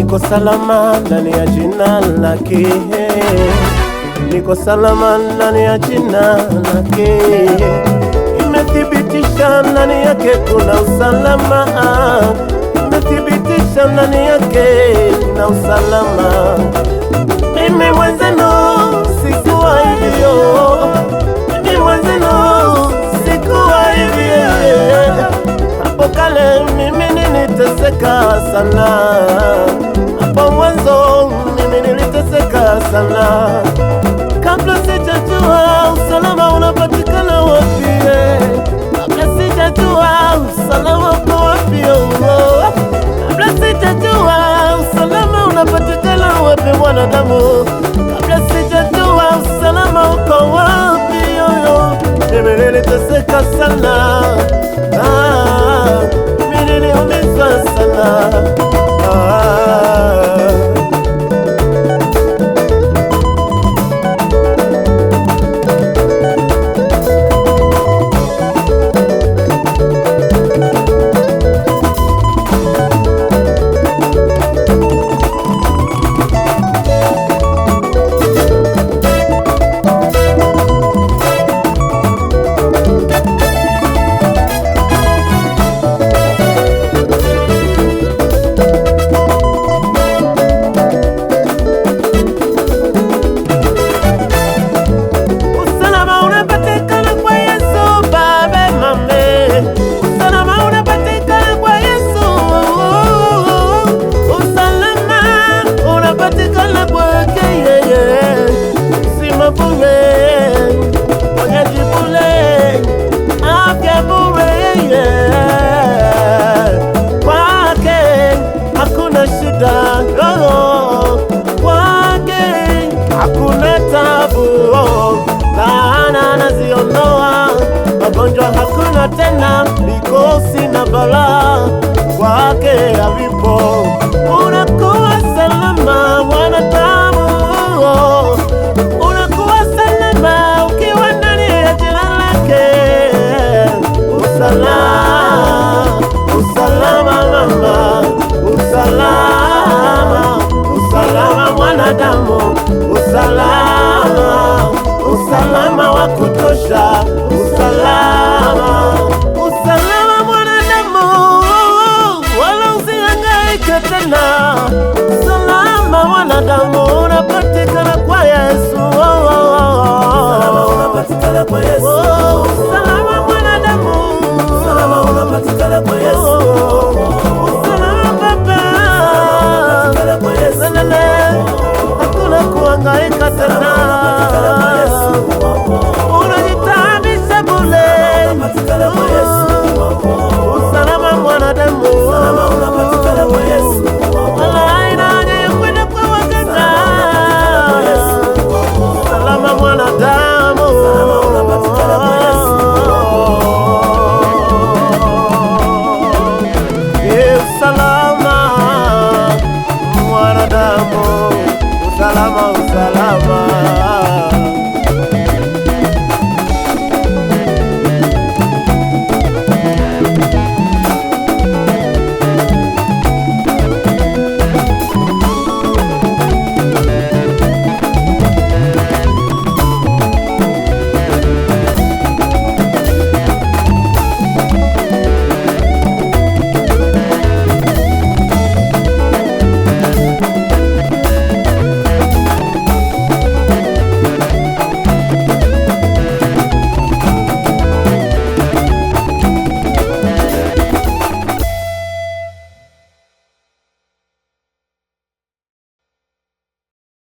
niko salama ndani ya jina lake, niko salama ndani ya jina lake, imethibitisha ndani yake kuna usalama, imethibitisha ndani yake kuna usalama. Mimi mwenzenu sikuwa hivyo, mimi mwenzenu sikuwa hivyo. Hapo kale mimi niliteseka sana, hapo mwanzo mimi niliteseka sana, kabla sijajua usalama unapatikana wapi, kabla sijajua usalama uko wapi, kabla sijajua usalama unapatikana wapi mwanadamu, kabla sijajua usalama uko wapi, mimi niliteseka sana, mimi niliumizwa sana. Hakuna tabu, laana naziondoa, magonjwa hakuna tena, mikosi na balaa kwake havipo. Unakuwa salama mwanadamu, unakuwa salama ukiwa ndani ya jina lake. Usalama, usalama mama, usalama, usalama mwanadamu, usalama, usalama wa kutosha.